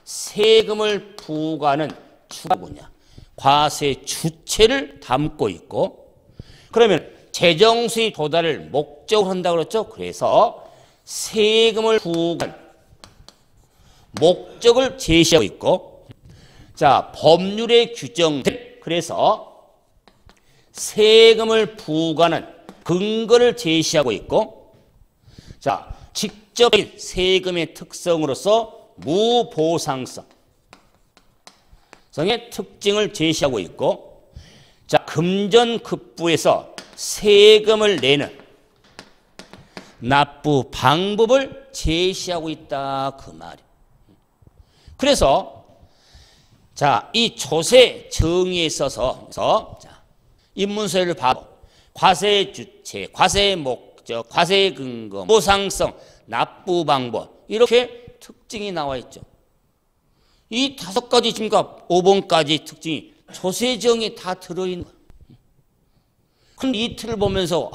세금을 부과하는 주가 뭐냐, 과세 주체를 담고 있고, 그러면 재정수입 조달을 목적으로 한다고 그랬죠. 그래서 세금을 부과한 목적을 제시하고 있고, 자 법률에 규정된, 그래서 세금을 부과하는 근거를 제시하고 있고, 자 직접적인 세금의 특성으로서 무보상성의 특징을 제시하고 있고, 자 금전급부에서 세금을 내는 납부 방법을 제시하고 있다 그 말이에요. 그래서 자 이 조세 정의에 있어서 자, 인문서를 봐도 과세 주체, 과세 목적, 과세 근거, 보상성, 납부 방법 이렇게 특징이 나와 있죠. 이 5가지 지금까 5번까지 특징이 조세 정의에 다 들어있는 거예요. 그럼 이 틀을 보면서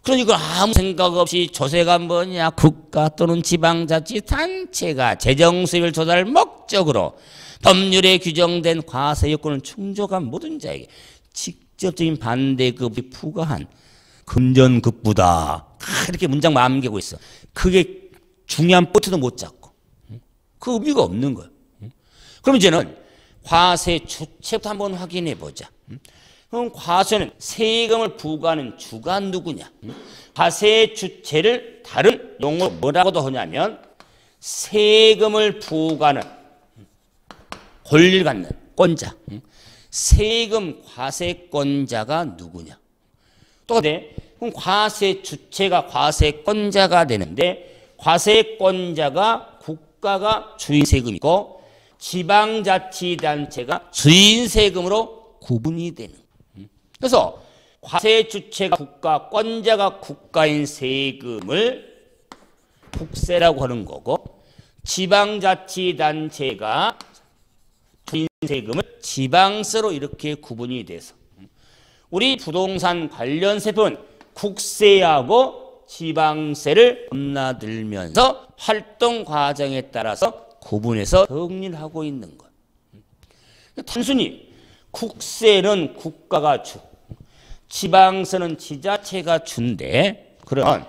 그러니까 아무 생각 없이 조세가 뭐냐, 국가 또는 지방자치단체가 재정 수입을 조달할 목적으로 법률에 규정된 과세 요건을 충족한 모든 자에게 직접적인 반대급이 부과한 금전급부다. 이렇게 문장 마음개고 있어. 그게 중요한 포트도 못 잡고 그 의미가 없는 거야. 그럼 이제는 과세 주체부터 한번 확인해 보자. 그럼 과세는 세금을 부과하는 주가 누구냐? 과세 주체를 다른 용어로 뭐라고도 하냐면 세금을 부과하는 권리를 갖는 권자. 세금 과세권자가 누구냐? 똑같아. 그럼 과세 주체가 과세권자가 되는데 과세권자가 국가가 주인 세금이고 지방자치단체가 주인 세금으로 구분이 되는 거예요. 그래서 과세 주체가 국가, 권자가 국가인 세금을 국세라고 하는 거고 지방자치단체가 주인 세금을 지방세로 이렇게 구분이 돼서 우리 부동산 관련 세법은 국세하고 지방세를 넘나들면서 활동 과정에 따라서 구분해서 정리를 하고 있는 것. 단순히 국세는 국가가 주, 지방세는 지자체가 준대. 그러면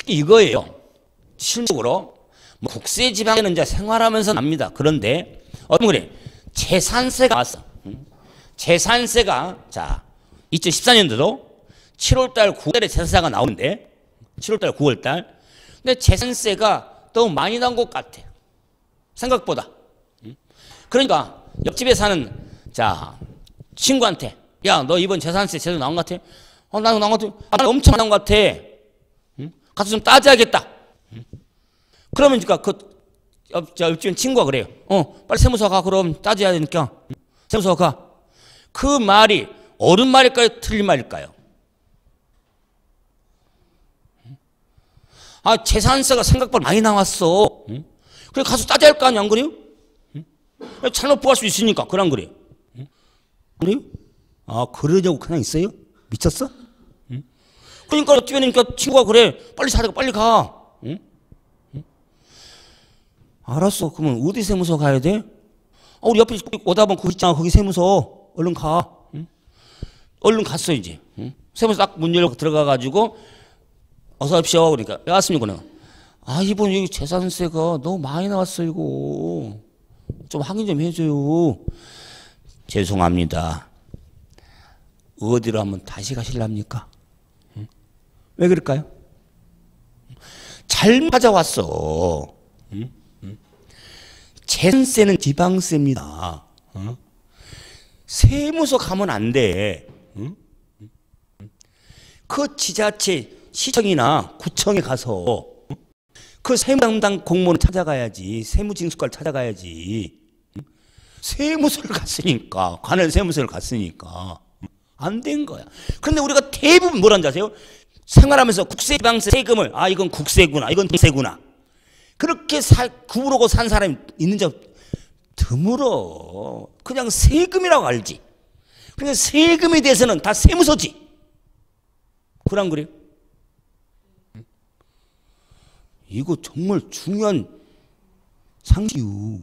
이거예요. 실질적으로 뭐 국세 지방세는 이제 생활하면서 납니다. 그런데 어떤 그래 재산세가 왔어. 재산세가 자 2014년도도 7월달 9월달에 재산세가 나오는데 7월달 9월달 근데 재산세가 너무 많이 나온 것 같아. 생각보다. 그러니까 옆집에 사는 자 친구한테 야 너 이번 재산세 제대로 나온 것 같아? 나는 나온 것 같아. 나 엄청 나온 것 같아. 가서 좀 따져야겠다. 그러면 그러니까 그 옆집에 친구가 그래요. 빨리 세무서 가. 그럼 따져야 되니까 세무서 가. 그 말이 옳은 말일까요? 틀린 말일까요? 아 재산세가 생각보다 많이 나왔어. 그래 가서 따져야 할 거 아니야 안 그래요? 잘못 부과할 수 있으니까 그런 그래요. 그래요? 아 그러냐고 그냥 있어요? 미쳤어? 그러니까 어쩌니까 친구가 그래 빨리 자라 빨리 가. 알았어. 그러면 어디 세무서 가야 돼? 우리 옆에 오다 보면 거기 있잖아. 거기 세무서 얼른 가. 얼른 갔어 이제. 세무서 딱 문 열고 들어가 가지고 어서 오십시오. 그러니까 왜 왔습니까? 아 이번 여기 재산세가 너무 많이 나왔어 이거. 좀 확인 좀 해줘요. 죄송합니다. 어디로 한번 다시 가실랍니까? 왜 그럴까요? 잘 찾아왔어. 재산세는 지방세입니다. 세무서 가면 안 돼. 그 지자체 시청이나 구청에 가서 그 세무담당 공무원을 찾아가야지. 세무징수과를 찾아가야지. 세무서를 갔으니까 관할 세무서를 갔으니까 안 된 거야. 그런데 우리가 대부분 뭐라는지 아세요? 생활하면서 국세 지방세 세금을 아 이건 국세구나 이건 세구나 그렇게 구부러고 산 사람이 있는 적 드물어. 그냥 세금이라고 알지. 그러니까 세금에 대해서는 다 세무서지. 그런 그래요? 이거 정말 중요한 상식이요.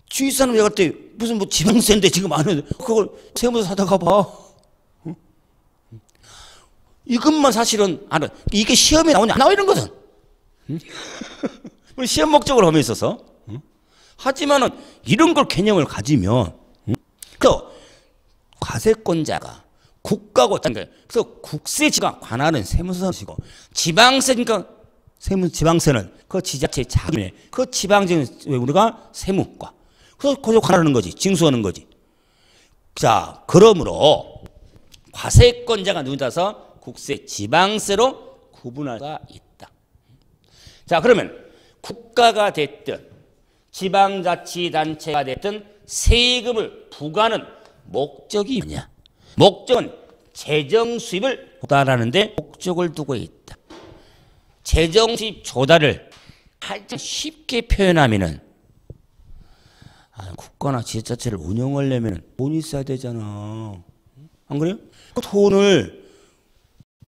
주위 사람 얘기할 때 무슨 뭐 지방세인데 지금 안 해도 그걸 세무서 사다가 봐. 이것만 사실은 알아. 이게 시험에 나오냐 안 나와 이런 것은. 우리 시험 목적으로 하면 있어서. 하지만은 이런 걸 개념을 가지면 또 과세권자가 국가고 그래서 국세지가 관할은 세무서시고 지방세니까 지방세는 그 지자체 자금에 그 지방세는 우리가 세무과 그래서 거기서 관할하는 거지 징수하는 거지. 자 그러므로 과세권자가 누구라서 국세 지방세로 구분할 수가 있다. 자 그러면 국가가 됐든 지방자치단체가 됐든 세금을 부과하는 목적이 뭐냐? 목적은 재정 수입을 조달하는 데 목적을 두고 있다. 재정 수입 조달을 가장 쉽게 표현하면은 국가나 지자체를 운영하려면 돈이 있어야 되잖아. 안 그래요? 그 돈을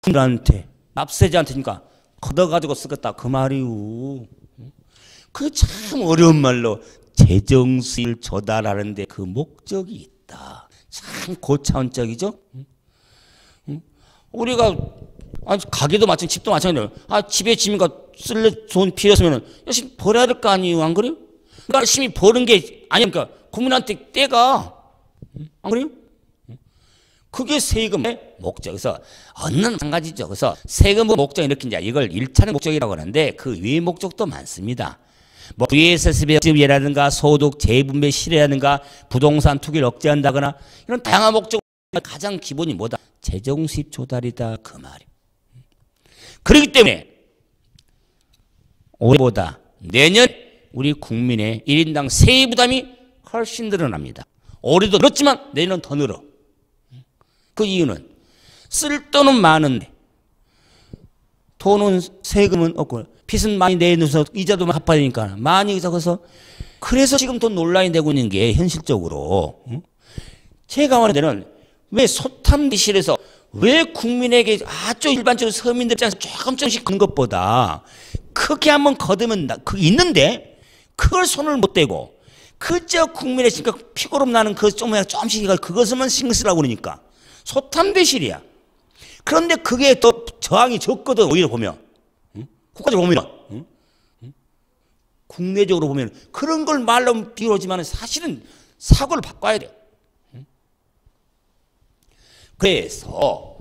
국민한테 납세자한테니까 걷어가지고 쓰겠다 그 말이오. 그 참 어려운 말로 재정 수입을 조달하는데 그 목적이 있다. 참 고차원적이죠. 우리가 가게도 마찬가지, 집도 마찬가지예요. 집에 집인가 쓸 돈 필요했으면 열심히 벌어야 될 거 아니에요, 안 그래요? 그러니까 열심히 버는 게 아니니까 국민한테 떼가, 안 그래요? 그게 세금의 목적에서 얻는 한 가지죠. 그래서 세금의 목적이 이렇게 이제 이걸 1차적 목적이라고 하는데 그 외의 목적도 많습니다. 뭐 VSS의 억제라든가 소득 재분배 실해라든가 부동산 투기를 억제한다거나 이런 다양한 목적. 가장 기본이 뭐다? 재정 수입 조달이다 그 말이에요. 그렇기 때문에 올해보다 내년 우리 국민의 1인당 세액 부담이 훨씬 늘어납니다. 올해도 늘었지만 내년은 더 늘어. 그 이유는 쓸 돈은 많은데 돈은 세금은 없고 빚은 많이 내놓아서 이자도 갚아야 되니까 많이 적어서 그래서 지금 돈 논란이 되고 있는 게 현실적으로 제가 말하는 데는 왜 소탐비실에서 왜 국민에게 아주 일반적으로 서민들 입장에서 조금씩 걷는 것보다 크게 한번 거두면 그게 있는데 그걸 손을 못 대고 그저 국민의 심각 피고름 나는 그 조금씩 그것만 신경 쓰라고 그러니까 소탐비실이야. 그런데 그게 또 저항이 적거든. 오히려 보면 국가적으로 보면 국내적으로 보면 그런 걸 말로 비우지만 사실은 사고를 바꿔야 돼. 그래서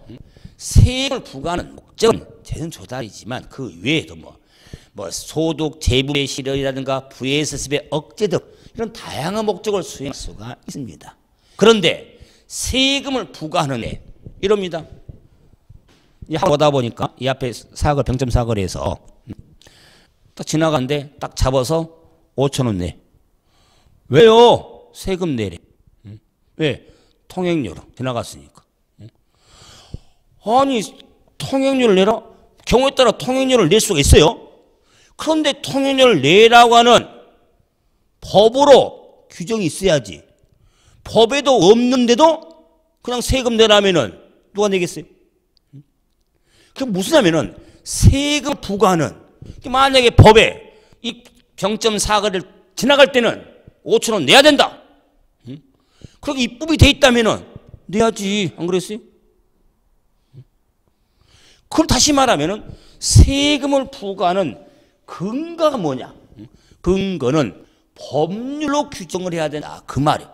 세금을 부과하는 목적은 재정 조달이지만 그 외에도 뭐 소득 재분배 실현이라든가 VSS의 억제 등 이런 다양한 목적을 수행할 수가 있습니다. 그런데 세금을 부과하는 애 이럽니다. 보다 보니까 이 앞에 사거리 병점 사거리에서 딱 지나가는데 딱 잡아서 5,000원 내. 왜요? 세금 내래. 왜? 통행료로 지나갔으니까. 아니 통행료를 내라? 경우에 따라 통행료를 낼 수가 있어요. 그런데 통행료를 내라고 하는 법으로 규정이 있어야지. 법에도 없는데도 그냥 세금 내라면은 누가 내겠어요? 그게 무슨 하면은 세금 부과하는 만약에 법에 이 병점 사거리를 지나갈 때는 5,000원 내야 된다. 그렇게 입법이 돼 있다면은 내야지. 안 그랬어요? 그럼 다시 말하면은 세금을 부과하는 근거가 뭐냐? 근거는 법률로 규정을 해야 된다. 그 말이에요.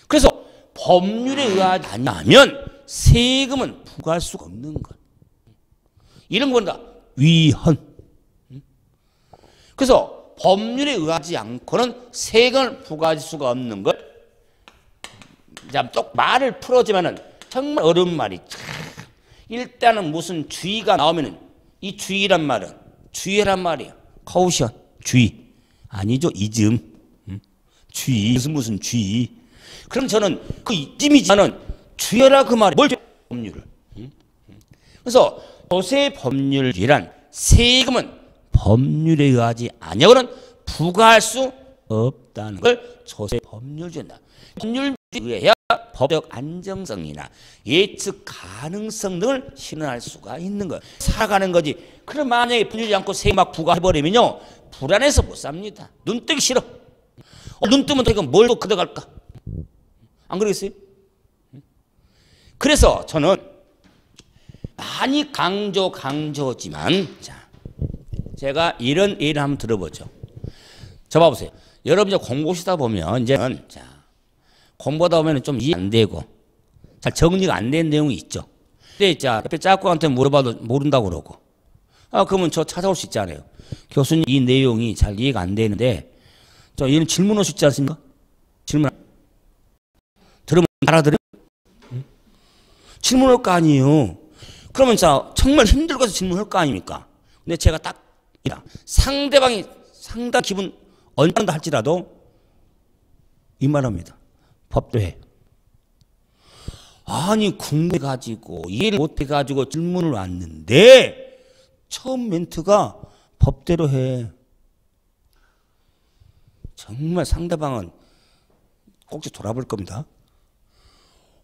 그래서 법률에 의하지 않으면 세금은 부과할 수가 없는 것. 이런 건다. 위헌. 그래서 법률에 의하지 않고는 세금을 부과할 수가 없는 것. 또 말을 풀어지만은 정말 어려운 말이. 일단은 무슨 주의가 나오면은 이 주의란 말은 주의란 말이에요. 카우션 주의 아니죠. 이즘 주의 무슨 주의. 그럼 저는 그 이즘이지만은 주의라 그 말이 뭘 법률을. 그래서 조세 법률이란 세금은 법률에 의하지 아니하고는 부과할 수 없다는 걸 조세 법률주의다. 법률에 의해야 법적 안정성이나 예측 가능성 등을 실현할 수가 있는 거예요. 살아가는 거지. 그럼 만약에 풀리지 않고 세금 막 부과해버리면요 불안해서 못 삽니다. 눈 뜨기 싫어. 눈 뜨면 또 이거 뭘 또 걷어갈까? 안 그러겠어요? 그래서 저는 많이 강조지만 자, 제가 이런 예를 한번 들어보죠. 저 봐보세요. 여러분 이제 공부하시다 보면 이제는 자, 공부하다 보면 좀 이해 안 되고 잘 정리가 안 되는 내용이 있죠. 근데 자, 옆에 짝꿍한테 물어봐도 모른다고 그러고 그러면 저 찾아올 수 있잖아요. 교수님 이 내용이 잘 이해가 안 되는데 저 얘는 질문할 수 있지 않습니까? 질문 들으면 알아들어요? 질문할 거 아니에요. 그러면 자 정말 힘들어서 질문할 거 아닙니까? 근데 제가 딱 상대방이 상당 기분 언짢다 할지라도 이 말합니다. 법도 해. 아니 궁금해 가지고 이해를 못해 가지고 질문을 왔는데 처음 멘트가 법대로 해. 정말 상대방은 꼭지 돌아볼 겁니다.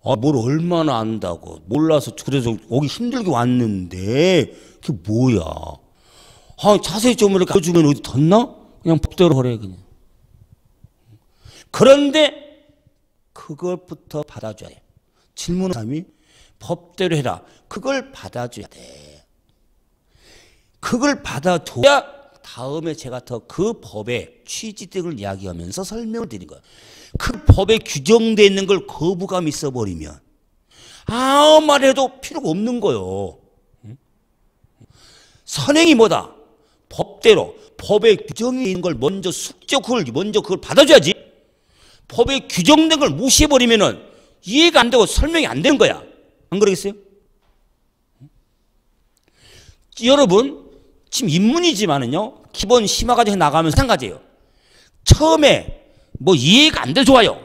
뭘 얼마나 안다고. 몰라서 그래서 오기 힘들게 왔는데 그게 뭐야. 자세히 좀 이렇게 가르쳐주면 어디 덧나? 그냥 법대로 하래 그냥. 그런데 그것부터 받아줘야 돼. 질문한 사람이 법대로 해라. 그걸 받아줘야 돼. 그걸 받아줘야 다음에 제가 더 그 법의 취지 등을 이야기하면서 설명을 드린 거예요. 그 법에 규정되어 있는 걸 거부감 있어버리면 아무 말 해도 필요가 없는 거예요. 선행이 뭐다? 법대로 법에 규정이 있는 걸 먼저 그걸 받아줘야지. 법에 규정된 걸 무시해버리면은 이해가 안 되고 설명이 안 되는 거야. 안 그러겠어요? 여러분 지금 인문이지만은요 기본 심화과정 나가면서 한 가지예요. 처음에 뭐 이해가 안 돼 좋아요.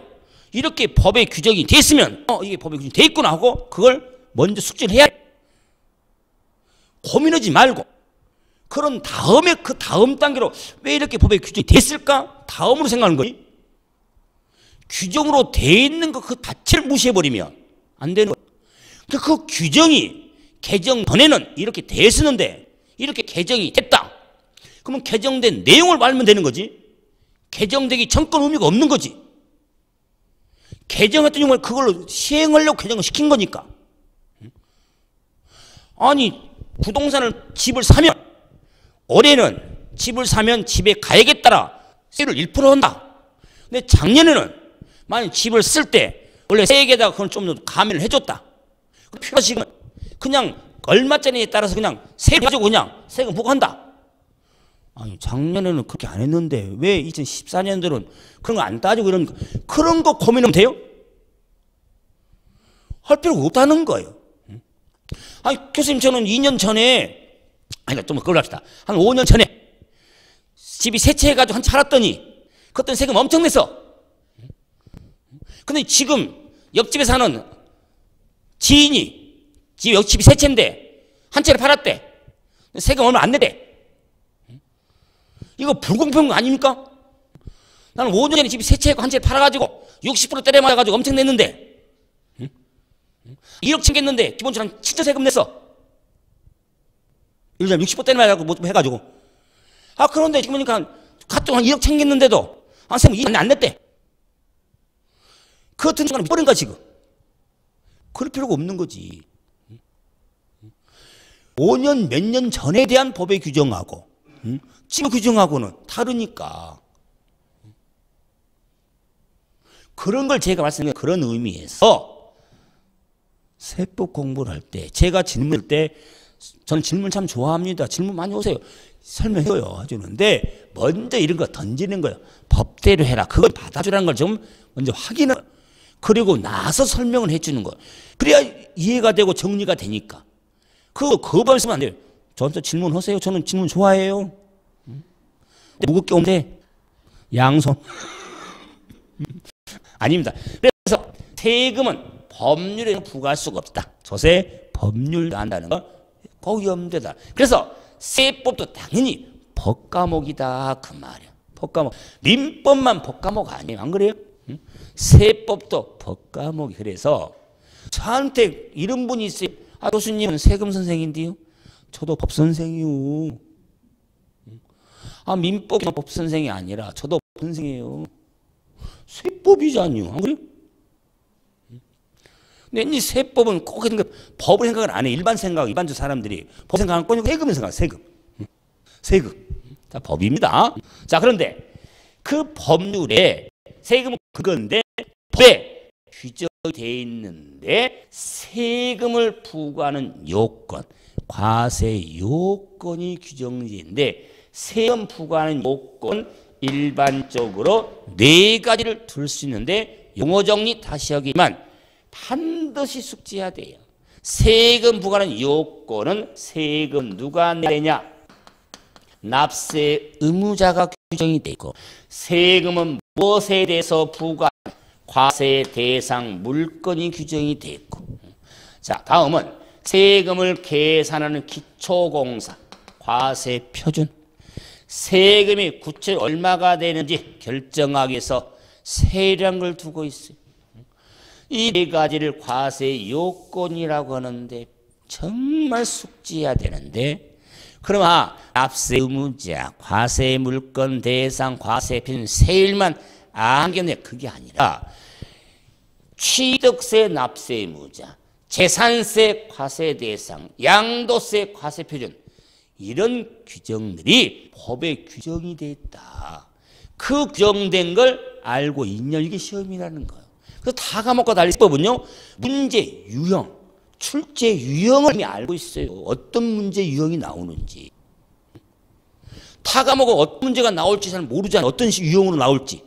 이렇게 법에 규정이 돼 있으면 이게 법에 규정이 돼 있구나 하고 그걸 먼저 숙지를 해야 돼. 고민하지 말고 그런 다음에 그 다음 단계로 왜 이렇게 법에 규정이 됐을까? 다음으로 생각하는 거지. 규정으로 돼 있는 거 그 자체를 무시해버리면 안 되는 거예요. 그 규정이 개정 전에는 이렇게 됐었는데 이렇게 개정이 됐다. 그러면 개정된 내용을 알면 되는 거지. 개정되기 전건 의미가 없는 거지. 개정했던 내용을 그걸로 시행하려고 개정을 시킨 거니까. 아니 부동산을 집을 사면 올해는 집을 사면 집에 가액에 따라 세율을 1% 한다. 근데 작년에는 만약 집을 쓸 때 원래 세액에다가 그건 좀 더 감면을 해줬다. 필요하시면 그냥 얼마짜리에 따라서 그냥 세금 가지고 그냥 세금 부과한다. 아니 작년에는 그렇게 안 했는데 왜 2014년도는 그런 거 안 따지고 그런 거 고민하면 돼요? 할 필요가 없다는 거예요. 아니 교수님 저는 2년 전에 좀 그걸로 합시다. 한 5년 전에 집이 세 채 해가지고 한 채 팔았더니 그때 세금 엄청 냈어. 근데 지금 옆집에 사는 지인이 옆집이 세 채인데 한 채를 팔았대. 세금 얼마 안 내대. 이거 불공평한 거 아닙니까? 나는 5년 전에 집이 세 채고 한 채를 팔아가지고 60% 때려 맞아가지고 엄청 냈는데 1억 챙겼는데 기본적으로 한 7천 세금 냈어. 예를 들면 60% 때려 맞아가지고 뭐 좀 해가지고 그런데 지금 보니까 가뜩 한 1억 챙겼는데도 한 세금 2억 안 냈대. 그 같은 순간에 버린가 지금. 그럴 필요가 없는 거지. 5년 몇 년 전에 대한 법의 규정하고 지금 규정하고는 다르니까. 그런 걸 제가 말씀드린 그런 의미에서 세법 공부를 할 때 제가 질문할 때 저는 질문 참 좋아합니다. 질문 많이 오세요. 설명해요. 해주는데 먼저 이런 거 던지는 거예요. 법대로 해라. 그걸 받아주라는 걸 좀 먼저 확인을 그리고 나서 설명을 해주는 거예요. 그래야 이해가 되고 정리가 되니까. 그거 거부하면 쓰면 안 돼요. 저한테 질문하세요. 저는 질문 좋아해요. 무겁게 오는데 양손. 아닙니다. 그래서 세금은 법률에 부과할 수가 없다. 조세 법률도 한다는 거 꼭 염두에다. 그래서 세법도 당연히 법과목이다 그 말이야. 법과목. 민법만 법과목 아니에요. 안 그래요? 세법도 법과목이. 그래서 저한테 이런 분이 있어요. 교수님은 세금 선생인데요. 저도 법 선생이요. 민법이 법 선생이 아니라 저도 법 선생이에요. 세법이잖아요. 안 그래요? 근데 이 세법은 꼭 법을 생각을 안 해. 일반적 사람들이 법 생각 안 하고 세금을 생각해. 세금. 자, 법입니다. 자, 그런데 그 법률에 세금은 그건데 법에 규정되어 있는데 세금을 부과하는 요건, 과세 요건이 규정되어 있는데 세금 부과하는 요건 일반적으로 4가지를 들 수 있는데 용어 정리 다시 하기만 반드시 숙지해야 돼요. 세금 부과하는 요건은 세금 누가 내냐? 납세 의무자가 규정이 되어 있고 세금은 무엇에 대해서 부과 과세 대상 물건이 규정이 되어 있고 자 다음은 세금을 계산하는 기초공사 과세 표준 세금이 구체적으로 얼마가 되는지 결정하기 위해서 세량을 두고 있어요. 이 네 가지를 과세 요건이라고 하는데 정말 숙지해야 되는데, 그럼 납세 의무자, 과세 물건 대상, 과세 표준 세 일만 안겼네. 그게 아니라 취득세 납세 의무자, 재산세 과세 대상, 양도세 과세 표준, 이런 규정들이 법에 규정이 돼 있다. 그 규정된 걸 알고 있냐, 이게 시험이라는 거예요. 그래서 다 과목과 달리 법은요, 문제 유형, 출제 유형을 이미 알고 있어요. 어떤 문제 유형이 나오는지. 타 과목은 어떤 문제가 나올지 잘 모르잖아요. 어떤 유형으로 나올지.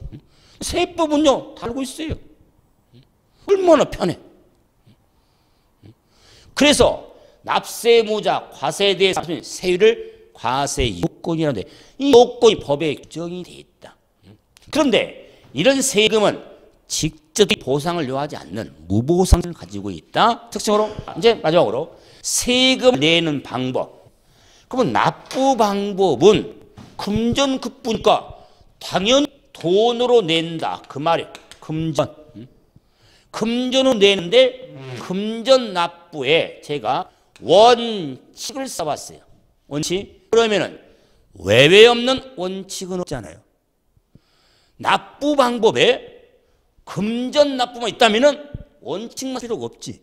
세법은요, 다 알고 있어요. 얼마나 편해. 그래서 납세의무자, 과세대상, 세율을 과세 요건이라는데, 이 요건이 법에 규정이 돼 있다. 그런데 이런 세금은 직접 보상을 요하지 않는 무보상을 가지고 있다. 특징으로 이제 마지막으로 세금 내는 방법. 그러면 납부 방법은 금전급부니까 당연히 돈으로 낸다. 그 말이에요. 금전. 금전으로 내는데 금전 납부에 제가 원칙을 써봤어요. 원칙. 그러면은 외회 없는 원칙은 없잖아요. 납부 방법에 금전 납부만 있다면은 원칙만 필요가 없지.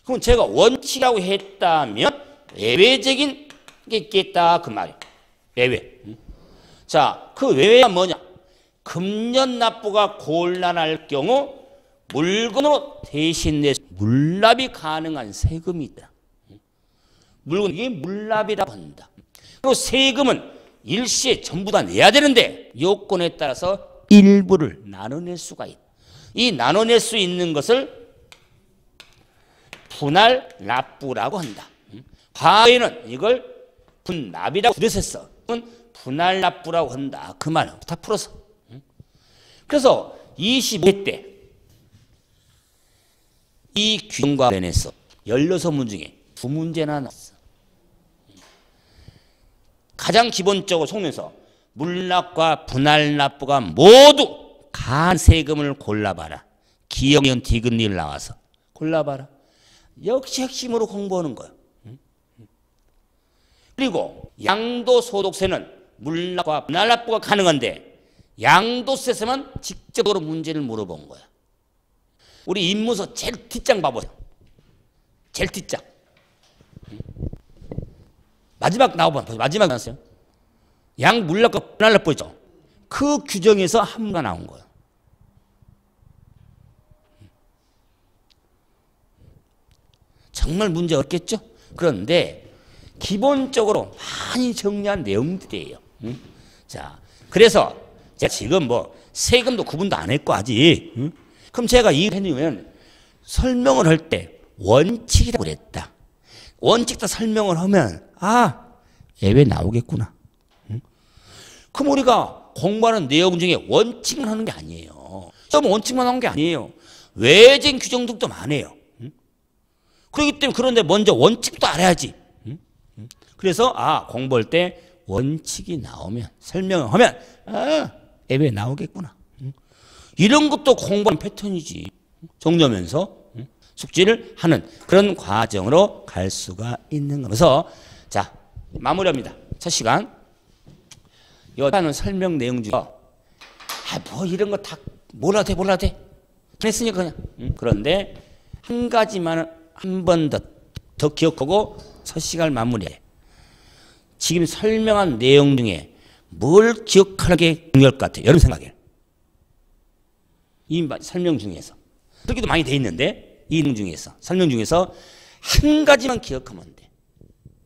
그럼 제가 원칙이라고 했다면 외외적인 게 있겠다 그 말이에요. 외외. 자, 그 외외가 뭐냐? 금전 납부가 곤란할 경우 물건으로 대신 내 물납이 가능한 세금이 있다. 물건, 이게 물납이라고 한다. 그리고 세금은 일시에 전부 다 내야 되는데 요건에 따라서 일부를 나눠낼 수가 있다. 이 나눠낼 수 있는 것을 분할 납부라고 한다. 과거에는 이걸 분납이라고 부르셨어. 분할 납부라고 한다. 그 말은 다 풀어서. 그래서 25회 때 이 규정과 관련해서 16문 중에 2문제나 나왔어. 가장 기본적으로 속면서 물납과 분할 납부가 모두 간 세금을 골라봐라. 기억연 디귿리를 나와서 골라봐라. 역시 핵심으로 공부하는 거예요. 그리고 양도소득세는 물납과 분할 납부가 가능한데 양도세에서만 직접으로 문제를 물어본 거야. 우리 임무서 제일 뒷장 봐보세요. 제일 뒷장. 마지막 나와봐. 마지막 나왔어요. 양물납과 분할 납부 있죠. 그 규정에서 한문가 나온 거예요. 정말 문제 없겠죠? 그런데 기본적으로 많이 정리한 내용들이에요. 자, 그래서 제가 지금 뭐 세금도 구분도 안 했고 아직. 그럼 제가 이 해놓으면 설명을 할 때 원칙이라고 그랬다. 원칙 다 설명을 하면 예외 나오겠구나. 그럼 우리가 공부하는 내용 중에 원칙만 하는 게 아니에요. 좀 원칙만 하는 게 아니에요. 외적인 규정들도 많아요. 그렇기 때문에 그런데 먼저 원칙도 알아야지. 그래서 공부할 때 원칙이 나오면 설명을 하면 예외 나오겠구나. 이런 것도 공부하는 패턴이지. 정리하면서 숙지를 하는 그런 과정으로 갈 수가 있는 거면서 자 마무리합니다. 첫 시간 여자는 설명 내용 중에 뭐 이런 거 다 몰라도 돼 했으니까 그냥 그런데 한 가지만 한 번 더 기억하고 첫 시간을 마무리해. 지금 설명한 내용 중에 뭘 기억하는 게 중요할 것 같아요? 여러분 생각에 이 설명 중에서 그렇게도 많이 돼 있는데 이 내용 중에서 설명 중에서 한 가지만 기억하면 돼.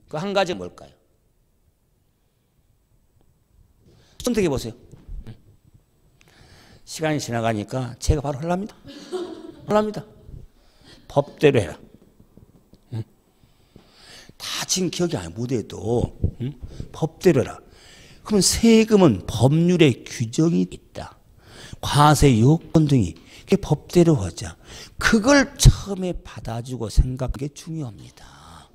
그 한 가지가 뭘까요? 선택해 보세요. 시간이 지나가니까 제가 바로 하랍니다. 법대로 해라. 다 지금 기억이 못해도 법대로 해라. 그러면 세금은 법률에 규정이 있다. 과세 요건 등이 그게 법대로 하자. 그걸 처음에 받아주고 생각하는 게 중요합니다.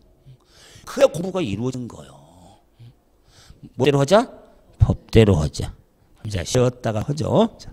그래야 공부가 이루어진 거예요. 뭐대로 하자? 법대로 하자. 자, 쉬었다가 하죠. 자.